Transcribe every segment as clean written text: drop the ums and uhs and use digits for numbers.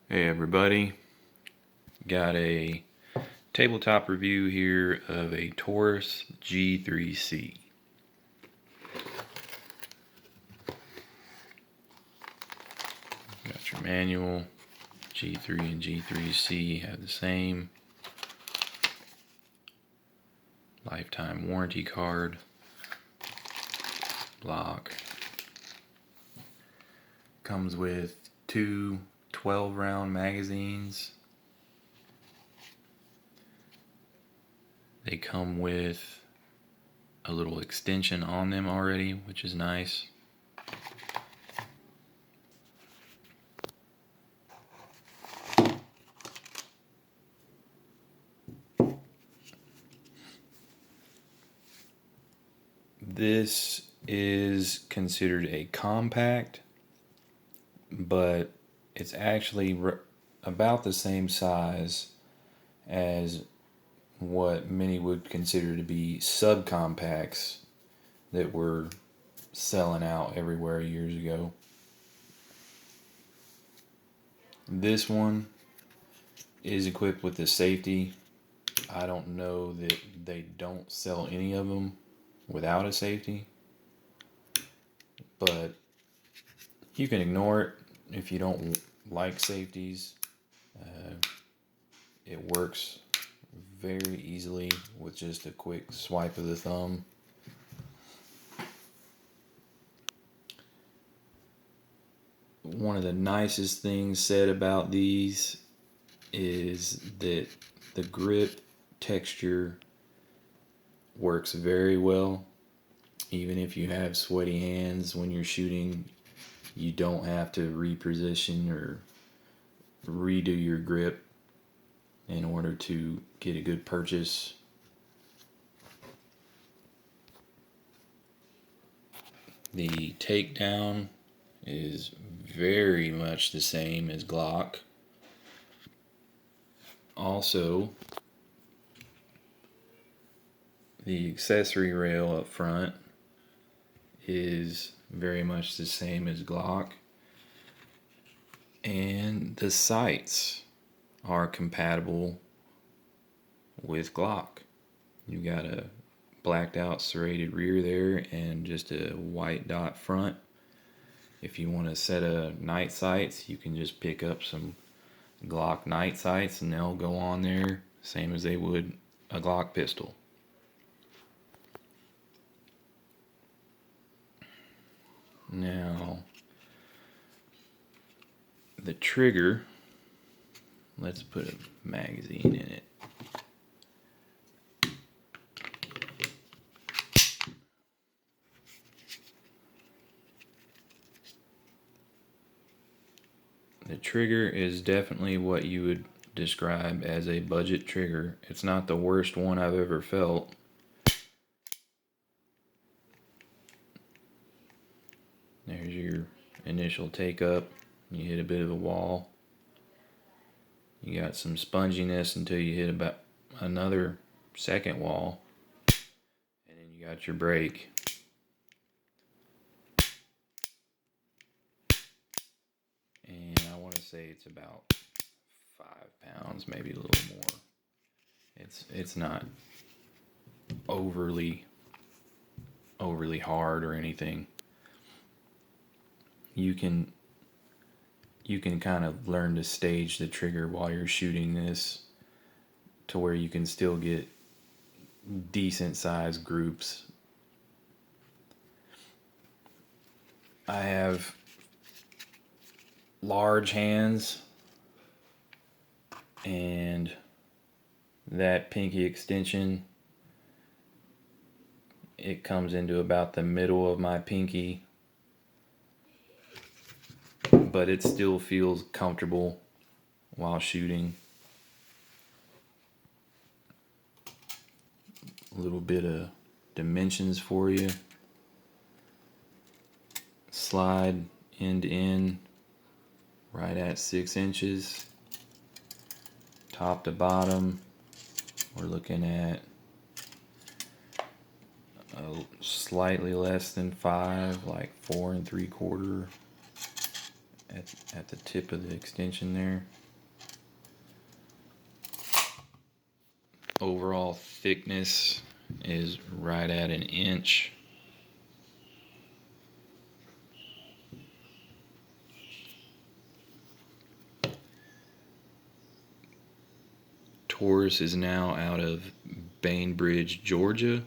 Hey everybody, got a tabletop review here of a Taurus G3C. Got your manual. G3 and G3C have the same lifetime warranty card. Block. Comes with two 12-round magazines. They come with a little extension on them already, which is nice. This is considered a compact, but it's actually about the same size as what many would consider to be subcompacts that were selling out everywhere years ago. This one is equipped with the safety. I don't know that they don't sell any of them without a safety, but you can ignore it if you don't like safeties. It works very easily with just a quick swipe of the thumb. One of the nicest things said about these is that the grip texture works very well. Even if you have sweaty hands when you're shooting, you don't have to reposition or redo your grip in order to get a good purchase. The takedown is very much the same as Glock. Also, the accessory rail up front is very much the same as Glock. And the sights are compatible with Glock. You got a blacked out serrated rear there and just a white dot front. If you want to set a night sights, you can just pick up some Glock night sights and they'll go on there same as they would a Glock pistol. Now, the trigger, let's put a magazine in it. The trigger is definitely what you would describe as a budget trigger. It's not the worst one I've ever felt. There's your initial take up. You hit a bit of a wall. You got some sponginess until you hit about another second wall. And then you got your break. And I want to say it's about 5 pounds, maybe a little more. It's not overly hard or anything. You can kind of learn to stage the trigger while you're shooting this to where you can still get decent sized groups. I have large hands, and that pinky extension, it comes into about the middle of my pinky, but it still feels comfortable while shooting. A little bit of dimensions for you. Slide end to end right at 6 inches. Top to bottom, we're looking at slightly less than 5, like 4 3/4 at the tip of the extension there. Overall thickness is right at 1 inch. Taurus is now out of Bainbridge, Georgia.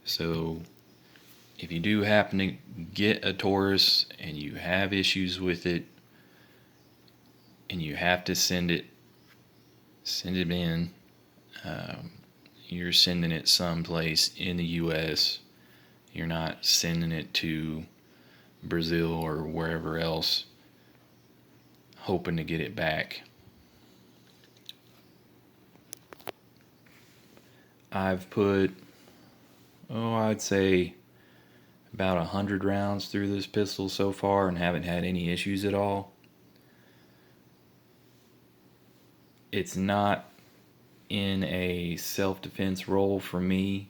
So if you do happen to get a Taurus and you have issues with it and you have to send it in, you're sending it someplace in the U.S. You're not sending it to Brazil or wherever else hoping to get it back. I've put, I'd say about 100 rounds through this pistol so far and haven't had any issues at all. It's not in a self-defense role for me.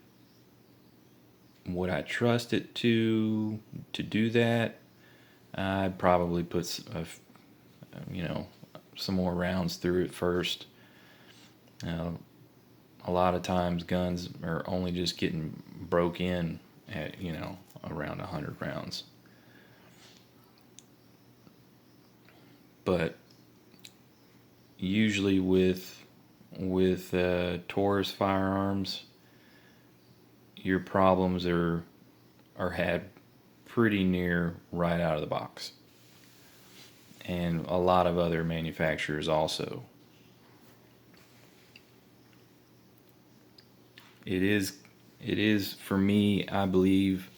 Would I trust it to do that? I'd probably put some more rounds through it first. A lot of times guns are only just getting broke in at around 100 rounds. But usually with Taurus firearms, your problems are had pretty near right out of the box, and a lot of other manufacturers also. It is for me, I believe,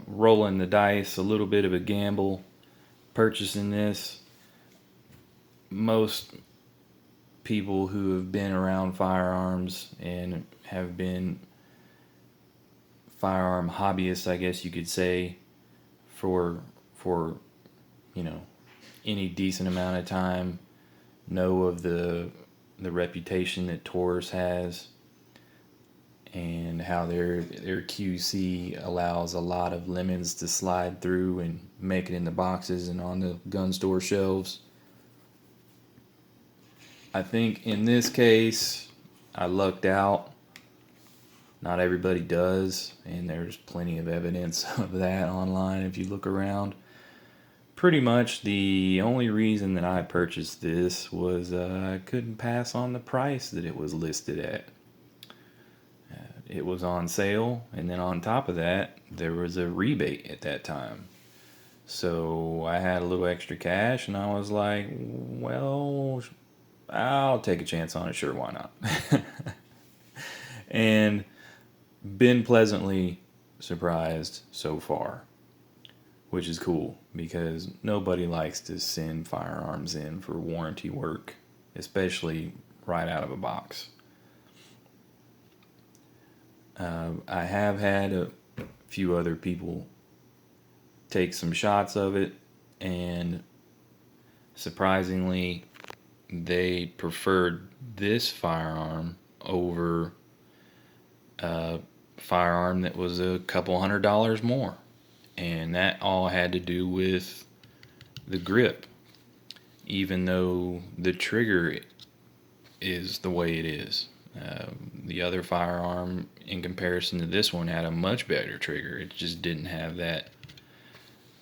rolling the dice, a little bit of a gamble purchasing this. Most people who have been around firearms and have been firearm hobbyists, I guess you could say, for any decent amount of time, know of the reputation that Taurus has, and how their QC allows a lot of lemons to slide through and make it in the boxes and on the gun store shelves. I think in this case, I lucked out. Not everybody does, and there's plenty of evidence of that online if you look around. Pretty much the only reason that I purchased this was I couldn't pass on the price that it was listed at. It was on sale, and then on top of that, there was a rebate at that time. So I had a little extra cash, and I was like, well, I'll take a chance on it. Sure, why not? And been pleasantly surprised so far, which is cool because nobody likes to send firearms in for warranty work, especially right out of a box. I have had a few other people take some shots of it, and surprisingly, they preferred this firearm over a firearm that was a couple $100 more. And that all had to do with the grip, even though the trigger is the way it is. The other firearm, in comparison to this one, had a much better trigger. It just didn't have that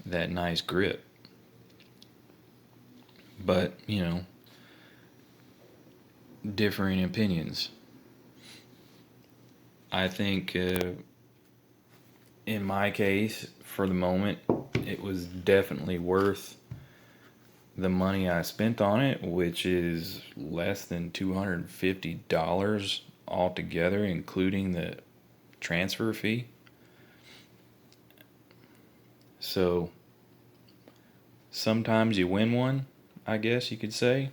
nice grip. But, differing opinions. I think, in my case, for the moment, it was definitely worth the money I spent on it, which is less than $250 altogether, including the transfer fee. So sometimes you win one, I guess you could say.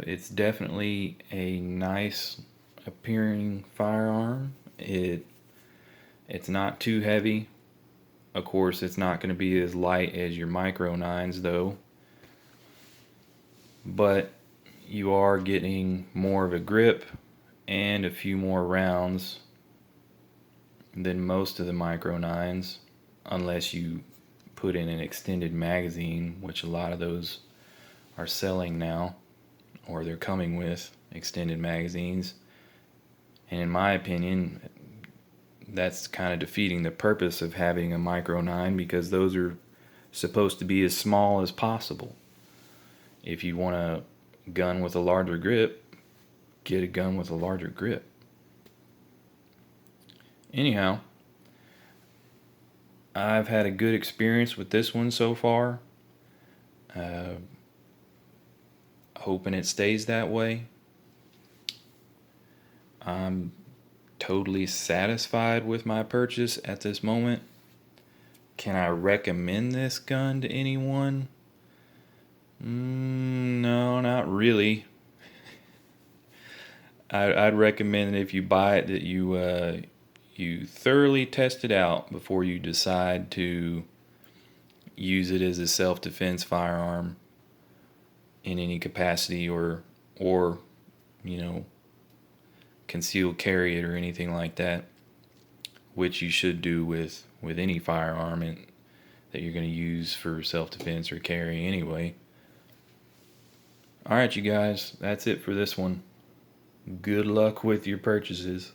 It's definitely a nice appearing firearm. It's not too heavy. Of course, it's not going to be as light as your Micro 9s though. But you are getting more of a grip and a few more rounds than most of the Micro 9s. unless you put in an extended magazine, which a lot of those are selling now, or they're coming with extended magazines. And in my opinion, that's kind of defeating the purpose of having a micro 9, because those are supposed to be as small as possible. If you want a gun with a larger grip, get a gun with a larger grip. Anyhow, I've had a good experience with this one so far. Hoping it stays that way. I'm totally satisfied with my purchase at this moment. Can I recommend this gun to anyone? No, not really. I'd recommend that if you buy it, that you thoroughly test it out before you decide to use it as a self-defense firearm in any capacity, or you know, concealed carry it or anything like that, which you should do with any firearm that you're going to use for self-defense or carry anyway. Alright, you guys, that's it for this one. Good luck with your purchases.